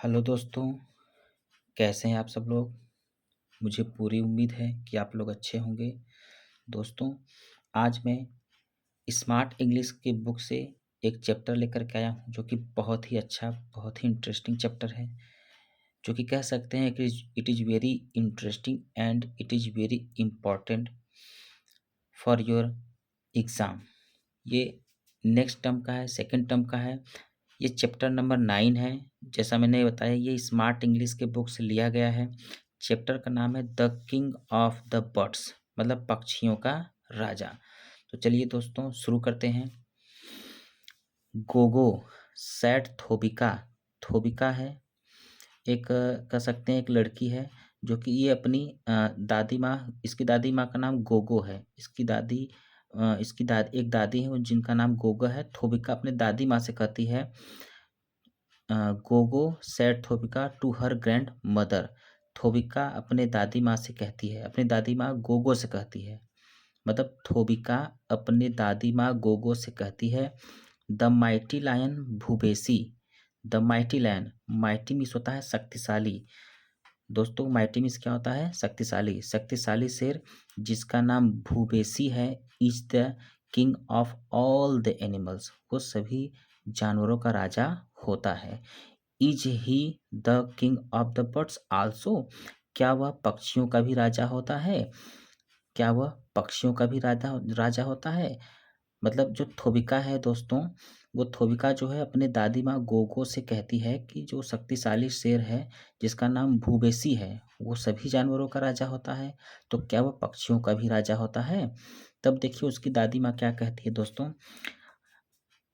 Hello दोस्तों, कैसे हैं आप सब लोग? मुझे पूरी उम्मीद है कि आप लोग अच्छे होंगे। दोस्तों, आज मैं स्मार्ट इंग्लिश की बुक से एक चैप्टर लेकर के आया हूँ जो कि बहुत ही अच्छा, बहुत ही इंटरेस्टिंग चैप्टर है, जो कि कह सकते हैं कि it is very interesting and it is very important for your exam. ये नेक्स्ट टर्म का है, सेकंड टर्म का है। ये चैप्टर नंबर 9 है। जैसा मैंने बताया, ये स्मार्ट इंग्लिश के बुक से लिया गया है। चैप्टर का नाम है the king of the birds, मतलब पक्षियों का राजा। तो चलिए दोस्तों शुरू करते हैं। गोगो सैड थोबिका, थोबिका है एक, कह सकते हैं एक लड़की है जो कि ये अपनी दादी माँ, इसकी दादी माँ का नाम गोगो है। इसकी दादी, एक दादी है जिनका नाम गोगो है। थोबिका अपने दादी माँ से कहती है, Gogo said Thobeka to her grandmother. Thobeka अपने दादी माँ से कहती है, अपनी दादी माँ गोगो से कहती है, मतलब थोबिका अपने दादी माँ गोगो से कहती है, the mighty lion Bhubesi. The mighty lion, mighty means होता है शक्तिशाली। दोस्तों माइटी मीन्स क्या होता है? शक्तिशाली। शक्तिशाली शेर जिसका नाम भूबेसी है, is the king of all the animals, वो सभी जानवरों का राजा होता है। Is he the king of the birds also, क्या वह पक्षियों का भी राजा होता है? क्या वह पक्षियों का भी राजा राजा होता है? मतलब जो थोबिका है दोस्तों, वो थोबिका जो है अपने दादी माँ गोगो से कहती है कि जो शक्तिशाली शेर है जिसका नाम भूबेसी है, वो सभी जानवरों का राजा होता है, तो क्या वह पक्षियों का भी राजा होता है? तब देखिए उसकी दादी माँ क्या कहती है दोस्तों,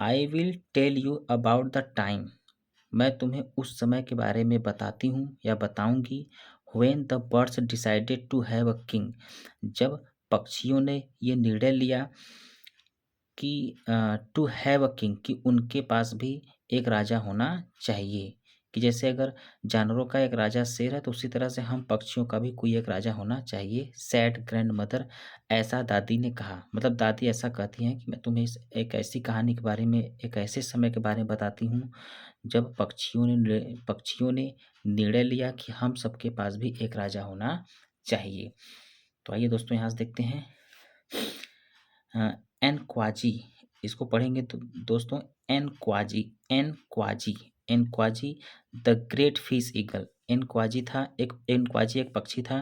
I will tell you about the time, मैं तुम्हें उस समय के बारे में बताती हूँ या बताऊंगी, when the birds decided to have a king, जब पक्षियों ने ये निर्णय लिया कि टू हैव अ किंग, कि उनके पास भी एक राजा होना चाहिए। कि जैसे अगर जानवरों का एक राजा शेर है, तो उसी तरह से हम पक्षियों का भी कोई एक राजा होना चाहिए। सैड ग्रैंड मदर, ऐसा दादी ने कहा। मतलब दादी ऐसा कहती हैं कि मैं तुम्हें एक ऐसी कहानी के बारे में, एक ऐसे समय के बारे में बताती हूँ जब पक्षियों ने निर्णय लिया कि हम सबके पास भी एक राजा होना चाहिए। तो आइए दोस्तों यहाँ से देखते हैं एनक्वाजी, इसको पढ़ेंगे तो दोस्तों, एनक्वाजी, एनक्वाजी, एनक्वाजी द ग्रेट फिश ईगल। एनक्वाजी था एक, एनक्वाजी एक पक्षी था।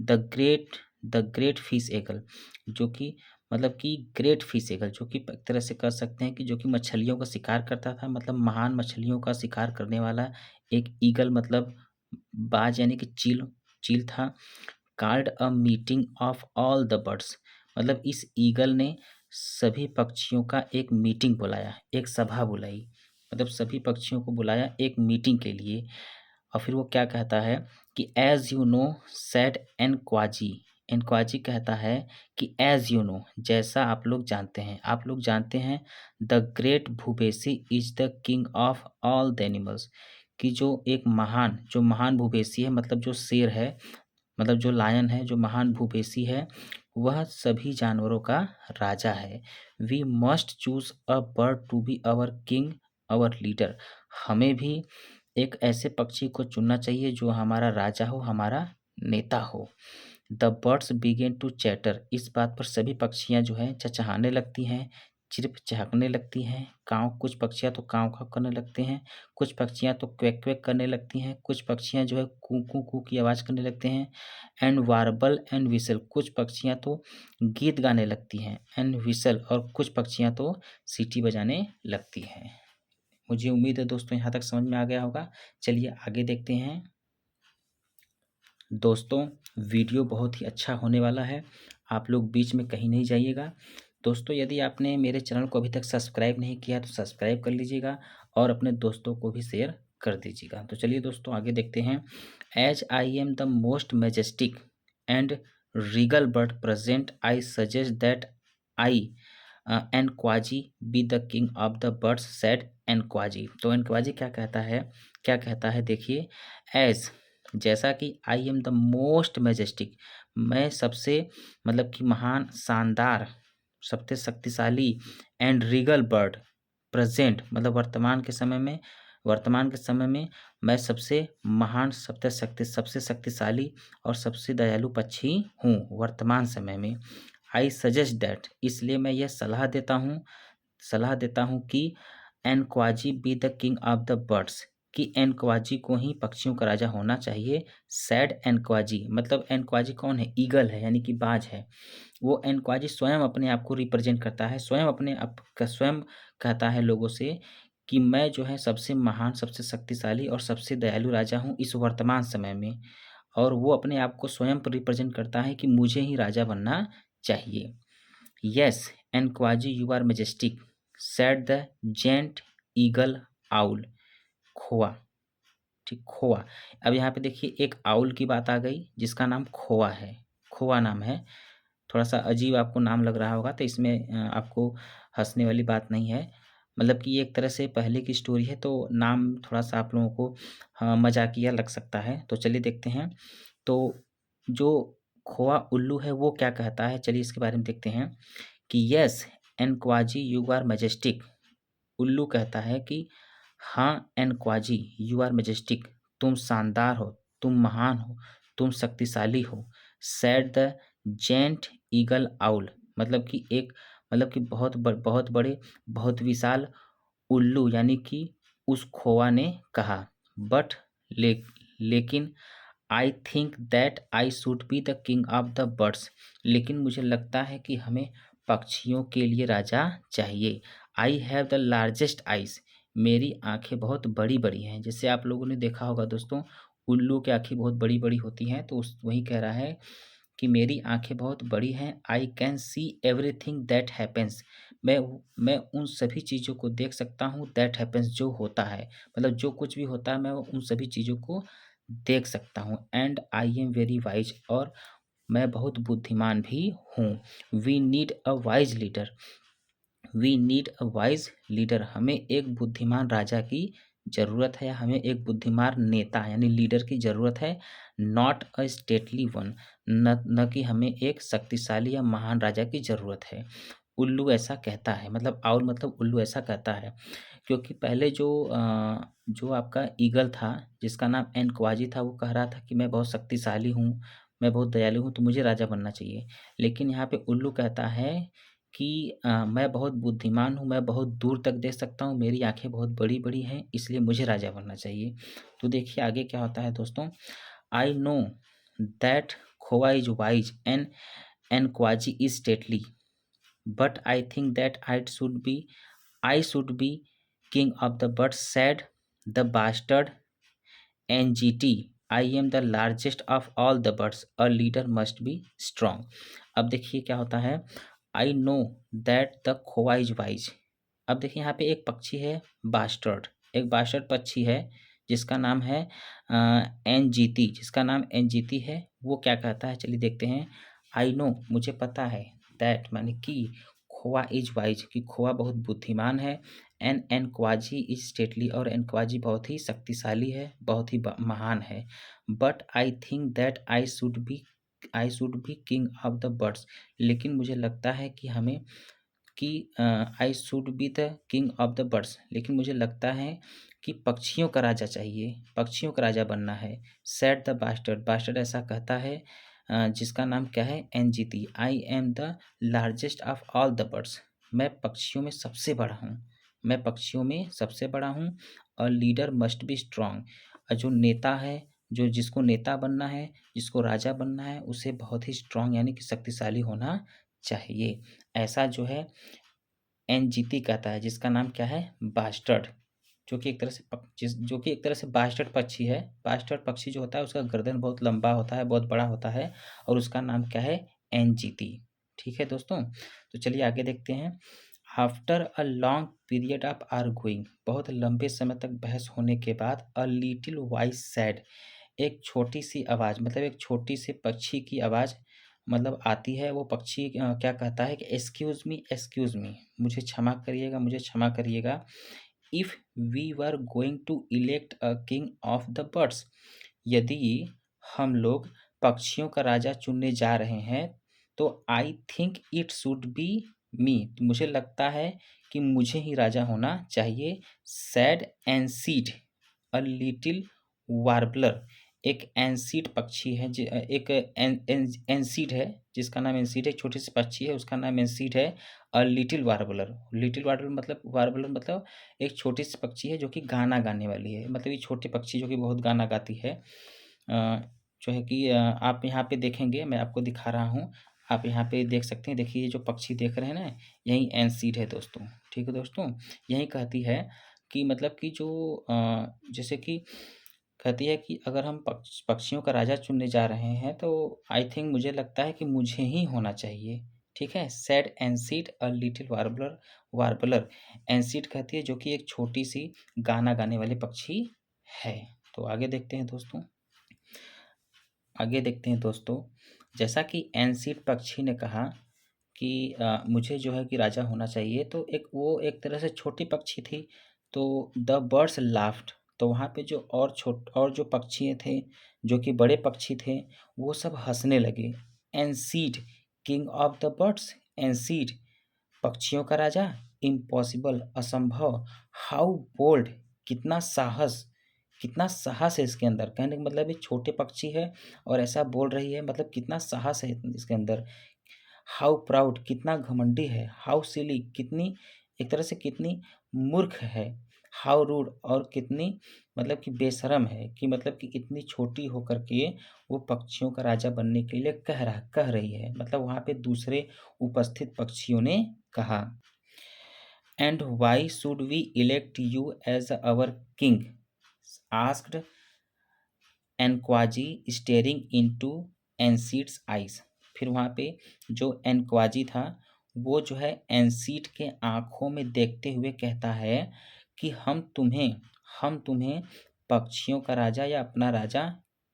द ग्रेट फिश ईगल, जो कि मतलब कि ग्रेट फिश ईगल, जो कि एक तरह से कह सकते हैं कि जो कि मछलियों का शिकार करता था, मतलब महान मछलियों का शिकार करने वाला एक ईगल, मतलब बाज यानी कि चील, चील था। Called a meeting of all the birds, मतलब इस ईगल ने सभी पक्षियों का एक मीटिंग बुलाया, एक सभा बुलाई, मतलब सभी पक्षियों को बुलाया एक मीटिंग के लिए। और फिर वो क्या कहता है कि एज यू नो सेड एनक्वाजी, एनक्वाजी कहता है कि एज यू नो, जैसा आप लोग जानते हैं, आप लोग जानते हैं, the great Bhubesi is the king of all the animals, कि जो महान भूबेसी है, मतलब जो शेर है, मतलब जो लायन है, जो महान भूपेशी है, वह सभी जानवरों का राजा है। We must choose a bird to be our king, our leader, हमें भी एक ऐसे पक्षी को चुनना चाहिए जो हमारा राजा हो, हमारा नेता हो। The birds began to chatter, इस बात पर सभी पक्षियाँ जो हैं चहचहाने लगती हैं, चिरप चहकने लगती हैं। काँव, कुछ पक्षियाँ तो काँव काँव करने लगते हैं, कुछ पक्षियाँ तो क्वैक क्वैक करने लगती हैं, कुछ पक्षियाँ जो है कू कू कू की आवाज़ करने लगते हैं। एंड वार्बल एंड विसल, कुछ पक्षियाँ तो गीत गाने लगती हैं। एंड विसल, और कुछ पक्षियाँ तो सीटी बजाने लगती हैं। मुझे उम्मीद है दोस्तों यहाँ तक समझ में आ गया होगा। चलिए आगे देखते हैं। दोस्तों वीडियो बहुत ही अच्छा होने वाला है, आप लोग बीच में कहीं नहीं जाइएगा। दोस्तों यदि आपने मेरे चैनल को अभी तक सब्सक्राइब नहीं किया तो सब्सक्राइब कर लीजिएगा और अपने दोस्तों को भी शेयर कर दीजिएगा। तो चलिए दोस्तों आगे देखते हैं। As I am the most majestic and regal bird present, I suggest that I Nkwazi be the king of the birds, said Nkwazi. तो एनक्वाजी क्या कहता है, क्या कहता है देखिए, एज, जैसा कि आई एम द मोस्ट मैजेस्टिक, मैं सबसे मतलब कि महान, शानदार, सबसे शक्तिशाली, एंड रीगल बर्ड, प्रेजेंट मतलब वर्तमान के समय में, वर्तमान के समय में मैं सबसे महान, सबसे शक्तिशाली और सबसे दयालु पक्षी हूँ वर्तमान समय में। आई सजेस्ट दैट, इसलिए मैं यह सलाह देता हूँ कि Nkwazi be the king of the birds, कि एनक्वाजी को ही पक्षियों का राजा होना चाहिए। सैड एनक्वाजी, मतलब एनक्वाजी कौन है? ईगल है, यानी कि बाज है। वो एनक्वाजी स्वयं अपने आप को रिप्रेजेंट करता है, स्वयं कहता है लोगों से कि मैं जो है सबसे महान, सबसे शक्तिशाली और सबसे दयालु राजा हूँ इस वर्तमान समय में। और वो अपने आप को स्वयं रिप्रेजेंट करता है कि मुझे ही राजा बनना चाहिए। Yes Nkwazi you are majestic, said the giant eagle owl. Khoa, ठीक, खोआ। अब यहाँ पे देखिए एक आउल की बात आ गई जिसका नाम खोआ है, खोआ नाम है। थोड़ा-सा अजीब आपको नाम लग रहा होगा, तो इसमें आपको हँसने वाली बात नहीं है। मतलब कि ये एक तरह से पहले की स्टोरी है, तो नाम थोड़ा-सा आप लोगों को मज़ाकिया लग सकता है। तो चलिए देखते हैं। तो जो खोआ उल्लू है वो क्या कहता है, चलिए इसके बारे में देखते हैं कि yes Nkwazi you are majestic. उल्लू कहता है कि हाँ एनक्वाजी यू आर मैजेस्टिक, तुम शानदार हो, तुम महान हो, तुम शक्तिशाली हो। Said the giant eagle owl, मतलब कि बहुत बड़े, बहुत विशाल उल्लू यानी कि उस खोआ ने कहा। बट ले लेकिन I think that I should be the king of the birds, लेकिन मुझे लगता है कि हमें पक्षियों के लिए राजा चाहिए। I have the largest eyes, मेरी आँखें बहुत बड़ी-बड़ी हैं। जैसे आप लोगों ने देखा होगा दोस्तों, उल्लू की आँखें बहुत बड़ी-बड़ी होती हैं, तो उस वही कह रहा है कि मेरी आँखें बहुत बड़ी हैं। I can see everything that happens, मैं उन सभी चीज़ों को देख सकता हूँ दैट हैपेंस, जो होता है। मतलब जो कुछ भी होता है मैं उन सभी चीज़ों को देख सकता हूँ। And I am very wise, और मैं बहुत बुद्धिमान भी हूँ। We need a wise leader, we need a wise leader, हमें एक बुद्धिमान राजा की ज़रूरत है, हमें एक बुद्धिमान नेता यानी लीडर की ज़रूरत है। नॉट अ स्टेटली वन, न कि हमें एक शक्तिशाली या महान राजा की ज़रूरत है। उल्लू ऐसा कहता है, मतलब और मतलब उल्लू ऐसा कहता है क्योंकि पहले जो आपका ईगल था जिसका नाम एनक्वाजी था, वो कह रहा था कि मैं बहुत शक्तिशाली हूँ, मैं बहुत दयालु हूँ, तो मुझे राजा बनना चाहिए। लेकिन यहाँ पे उल्लू कहता है कि मैं बहुत बुद्धिमान हूँ, मैं बहुत दूर तक देख सकता हूँ, मेरी आँखें बहुत बड़ी-बड़ी हैं, इसलिए मुझे राजा बनना चाहिए। तो देखिए आगे क्या होता है दोस्तों। I know that khoa is wise and quasi is stately, but I think that I should be king of the birds, said the bastard NGT. I am the largest of all the birds. A leader must be strong. अब देखिए क्या होता है। I know that the khoa is wise. अब देखिए यहाँ पे एक पक्षी है बास्टर्ड, एक बास्टर्ड पक्षी है जिसका नाम है एनजीटी, जिसका नाम एनजीटी है। वो क्या कहता है, चलिए देखते हैं। आई नो, मुझे पता है, दैट माने कि खोआ इज वाइज, कि खोआ बहुत बुद्धिमान है। एनक्वाजी इज स्टेटली, और एनक्वाजी बहुत ही शक्तिशाली है, बहुत ही महान है। But I think that I should be king of the birds, लेकिन मुझे लगता है कि हमें कि I should be the king of the birds, लेकिन मुझे लगता है कि पक्षियों का राजा चाहिए, पक्षियों का राजा बनना है। सेड द बास्टर्ड, बास्टर्ड ऐसा कहता है जिसका नाम क्या है, NGT. I am the largest of all the birds, मैं पक्षियों में सबसे बड़ा हूँ, मैं पक्षियों में सबसे बड़ा हूँ। और लीडर मस्ट बी स्ट्रांग, और जो नेता है, जो जिसको नेता बनना है, जिसको राजा बनना है, उसे बहुत ही स्ट्रांग यानी कि शक्तिशाली होना चाहिए। ऐसा जो है एनजीटी कहता है, जिसका नाम क्या है, बास्टर्ड, जो कि एक तरह से बास्टर्ड पक्षी है। बास्टर्ड पक्षी जो होता है उसका गर्दन बहुत लंबा होता है, बहुत बड़ा होता है, और उसका नाम क्या है, एनजीटी। ठीक है दोस्तों, तो चलिए आगे देखते हैं। After a long period of arguing, बहुत लंबे समय तक बहस होने के बाद, अ लिटिल वॉइस सैड, एक छोटी सी आवाज़, मतलब एक छोटी सी पक्षी की आवाज़ मतलब आती है। वो पक्षी क्या कहता है कि एक्सक्यूज़ मी, मुझे क्षमा करिएगा, मुझे क्षमा करिएगा। If we were going to elect a king of the birds, यदि हम लोग पक्षियों का राजा चुनने जा रहे हैं, तो I think it should be me, मुझे लगता है कि मुझे ही राजा होना चाहिए। Said Ncede a little warbler, एक एनसीड पक्षी है, एक एनसीड है जिसका नाम एनसीड है, छोटी सी पक्षी है उसका नाम एनसीड है। अ लिटिल वार्बलर, लिटिल वार्बलर मतलब, वार्बलर मतलब एक छोटी सी पक्षी है जो कि गाना गाने वाली है, मतलब ये छोटे पक्षी जो कि बहुत गाना गाती है। जो है कि आप यहाँ पे देखेंगे, मैं आपको दिखा रहा हूँ, आप यहाँ पे देख सकते हैं। देखिए ये जो पक्षी देख रहे हैं ना, यही एनसीड है दोस्तों। ठीक है दोस्तों, यही कहती है कि मतलब कि जो जैसे कि कहती है कि अगर हम पक्षियों का राजा चुनने जा रहे हैं तो आई थिंक मुझे लगता है कि मुझे ही होना चाहिए। ठीक है, said Ncede a little warbler, warbler Ncede कहती है जो कि एक छोटी सी गाना गाने वाली पक्षी है। तो आगे देखते हैं दोस्तों, आगे देखते हैं दोस्तों, जैसा कि एनसीड पक्षी ने कहा कि मुझे जो है कि राजा होना चाहिए, तो एक वो एक तरह से छोटी पक्षी थी, तो द बर्ड्स लाफ्ड, तो वहाँ पे जो और जो पक्षी थे, जो कि बड़े पक्षी थे, वो सब हंसने लगे। एनसीड किंग ऑफ द बर्ड्स, एनसीड पक्षियों का राजा, इम्पॉसिबल असंभव, हाउ बोल्ड कितना साहस, कितना साहस है इसके अंदर। कहने का मतलब ये छोटे पक्षी है और ऐसा बोल रही है, मतलब कितना साहस है इसके अंदर। हाउ प्राउड कितना घमंडी है, हाउ सिली कितनी, एक तरह से कितनी मूर्ख है, हाउ रूड और कितनी मतलब कि बेशरम है, कि मतलब कि इतनी छोटी होकर के वो पक्षियों का राजा बनने के लिए कह रही है, मतलब वहाँ पे दूसरे उपस्थित पक्षियों ने कहा। And why should we elect you as our king, asked Nkwazi staring into Ncede's eyes. फिर वहाँ पे जो एनक्वाजी था, वो जो है एनसीड के आँखों में देखते हुए कहता है कि हम तुम्हें पक्षियों का राजा या अपना राजा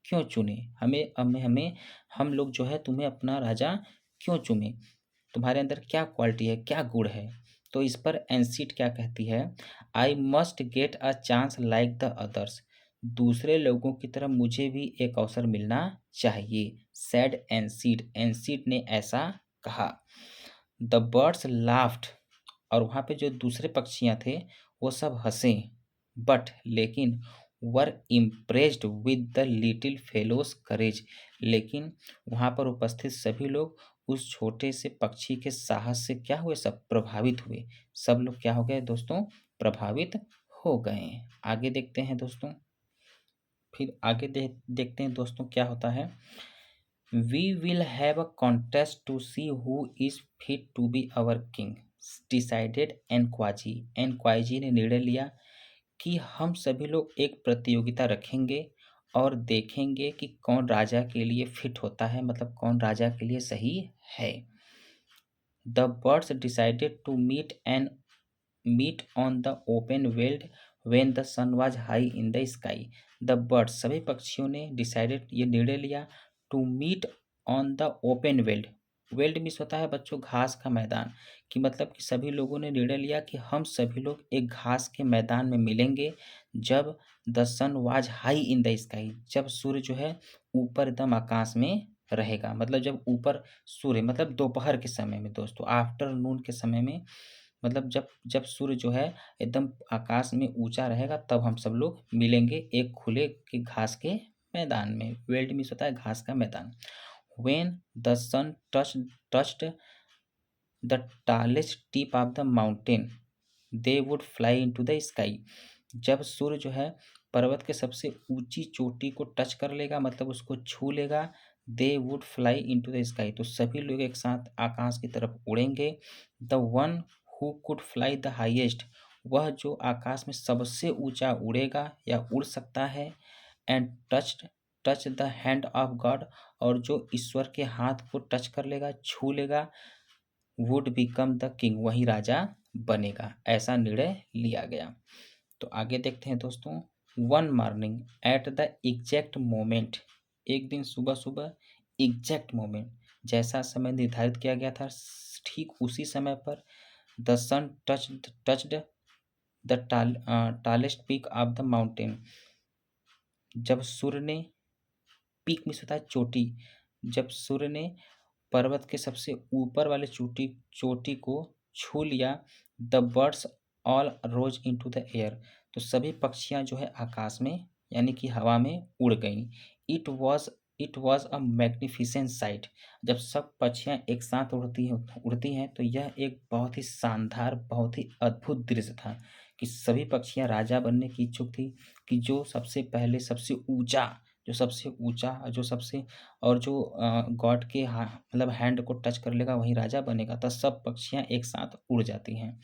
क्यों चुने? हमें हमें हमें हम लोग जो है तुम्हें अपना राजा क्यों चुने? तुम्हारे अंदर क्या क्वालिटी है, क्या गुण है? तो इस पर एनसीड क्या कहती है? I must get a chance like the others, दूसरे लोगों की तरह मुझे भी एक अवसर मिलना चाहिए। सैड एनसीड, एनसीड ने ऐसा कहा। द बर्ड्स लाफ्ड, और वहाँ पे जो दूसरे पक्षियाँ थे वो सब हंसे, बट लेकिन were impressed with the little fellow's courage, लेकिन वहाँ पर उपस्थित सभी लोग उस छोटे से पक्षी के साहस से क्या हुए? सब प्रभावित हुए। सब लोग क्या हो गए दोस्तों? प्रभावित हो गए। आगे देखते हैं दोस्तों, फिर आगे देखते हैं दोस्तों क्या होता है। We will have a contest to see who is fit to be our king, decided Nkwazi, Nkwazi ने निर्णय लिया कि हम सभी लोग एक प्रतियोगिता रखेंगे और देखेंगे कि कौन राजा के लिए फिट होता है, मतलब कौन राजा के लिए सही है। The birds decided to meet on the open veld when the sun was high in the sky. The birds सभी पक्षियों ने डिसाइडेड ये निर्णय लिया to meet on the open veld, veld means होता है बच्चों घास का मैदान, कि मतलब कि सभी लोगों ने निर्णय लिया कि हम सभी लोग एक घास के मैदान में मिलेंगे जब the sun was high in the sky, जब सूर्य जो है ऊपर एकदम आकाश में रहेगा, मतलब जब ऊपर सूर्य, मतलब दोपहर के समय में दोस्तों, आफ्टरनून के समय में, मतलब जब जब सूर्य जो है एकदम आकाश में ऊंचा रहेगा तब हम सब लोग मिलेंगे एक खुले के घास के मैदान में। वेल्ड मीन्स होता है घास का मैदान। When the sun touched the tallest tip of the mountain they would fly into the sky, जब सूर्य जो है पर्वत के सबसे ऊंची चोटी को टच कर लेगा, मतलब उसको छू लेगा, they would fly into the sky, तो सभी लोग एक साथ आकाश की तरफ उड़ेंगे। The one who could fly the highest, वह जो आकाश में सबसे ऊंचा उड़ेगा या उड़ सकता है, and touch the hand of God, और जो ईश्वर के हाथ को टच कर लेगा, छू लेगा, वुड बिकम द किंग, वही राजा बनेगा। ऐसा निर्णय लिया गया। तो आगे देखते हैं दोस्तों। One morning at the exact moment, एक दिन सुबह सुबह एग्जैक्ट मोमेंट, जैसा समय निर्धारित किया गया था ठीक उसी समय पर, the sun touched the tallest peak of the mountain, जब सूर्य ने, पीक में होता है चोटी, जब सूर्य ने पर्वत के सबसे ऊपर वाले चोटी चोटी को छू लिया। The birds all rose into the air, तो सभी पक्षियाँ जो है आकाश में यानी कि हवा में उड़ गईं। It was it was a magnificent site, जब सब पक्षियाँ एक साथ उड़ती हैं तो यह एक बहुत ही शानदार, बहुत ही अद्भुत दृश्य था कि सभी पक्षियाँ राजा बनने की इच्छुक थी कि जो सबसे पहले सबसे ऊँचा जो सबसे और जो गॉड के मतलब हैंड को टच कर लेगा वही राजा बनेगा, तो सब पक्षियाँ एक साथ उड़ जाती हैं।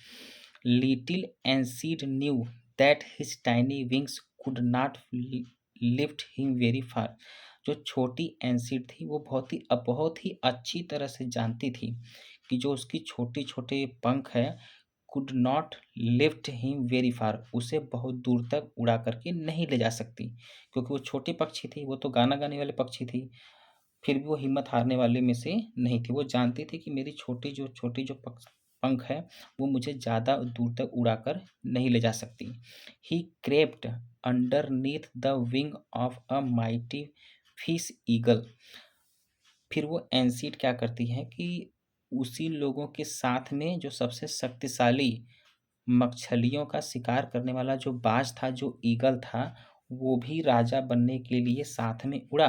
Little Ancid knew that his tiny wings could not lift him very far, जो छोटी एंसीड थी वो बहुत ही अच्छी तरह से जानती थी कि जो उसकी छोटे-छोटे पंख हैं could not lift him very फार, उसे बहुत दूर तक उड़ा करके नहीं ले जा सकती, क्योंकि वो छोटी पक्षी थी, वो तो गाना गाने वाली पक्षी थी। फिर भी वो हिम्मत हारने वाले में से नहीं थी। वो जानती थी कि मेरी छोटी जो पंख है, वो मुझे ज़्यादा दूर तक उड़ाकर नहीं ले जा सकती। He crept underneath the wing of a mighty fish eagle, फिर वो एनसीड क्या करती है कि उसी लोगों के साथ में जो सबसे शक्तिशाली मछलियों का शिकार करने वाला जो बाज था, जो ईगल था, वो भी राजा बनने के लिए साथ में उड़ा।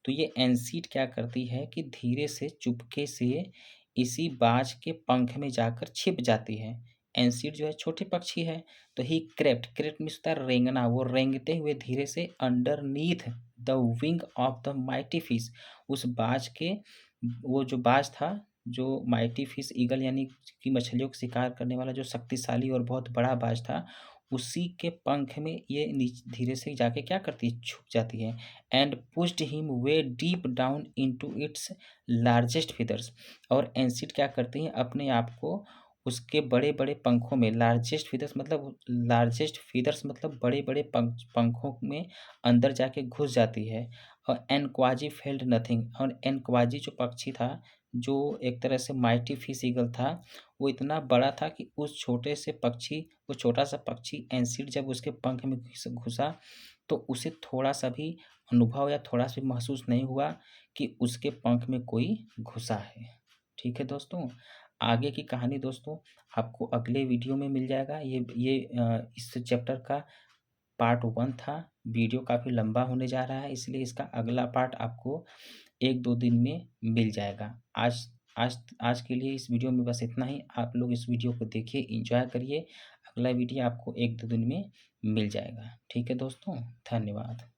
तो ये एनसीड क्या करती है कि धीरे से चुपके से इसी बाज के पंख में जाकर छिप जाती है। एनसीड जो है छोटे पक्षी है, तो ही क्रेप्ट मीन्स होता है रेंगना, वो रेंगते हुए धीरे से underneath the wing of the mighty fish, उस बाज के वो जो बाज था, जो माइटी फिश ईगल यानी कि मछलियों का शिकार करने वाला जो शक्तिशाली और बहुत बड़ा बाज था, उसी के पंख में ये धीरे से जाके क्या करती है, छुप जाती है। And pushed him way deep down into its largest feathers, और एंसिड क्या करती है अपने आप को उसके बड़े-बड़े पंखों में, लार्जेस्ट फीदर्स मतलब बड़े-बड़े पंखों में अंदर जाके घुस जाती है। और एनक्वाजी फेल्ड नथिंग, और एनक्वाजी जो पक्षी था, जो एक तरह से माइटी फिश ईगल था, वो इतना बड़ा था कि वो छोटा-सा पक्षी एंसिड जब उसके पंख में घुसा, तो उसे थोड़ा-सा भी अनुभव या थोड़ा-सा भी महसूस नहीं हुआ कि उसके पंख में कोई घुसा है। ठीक है दोस्तों? आगे की कहानी दोस्तों आपको अगले वीडियो में मिल जाएगा। इस चैप्टर का पार्ट 1 था। वीडियो काफ़ी लंबा होने जा रहा है, इसलिए इसका अगला पार्ट आपको 1-2 दिन में मिल जाएगा। आज आज आज के लिए इस वीडियो में बस इतना ही। आप लोग इस वीडियो को देखिए, एन्जॉय करिए। अगला वीडियो आपको 1-2 दिन में मिल जाएगा। ठीक है दोस्तों? धन्यवाद।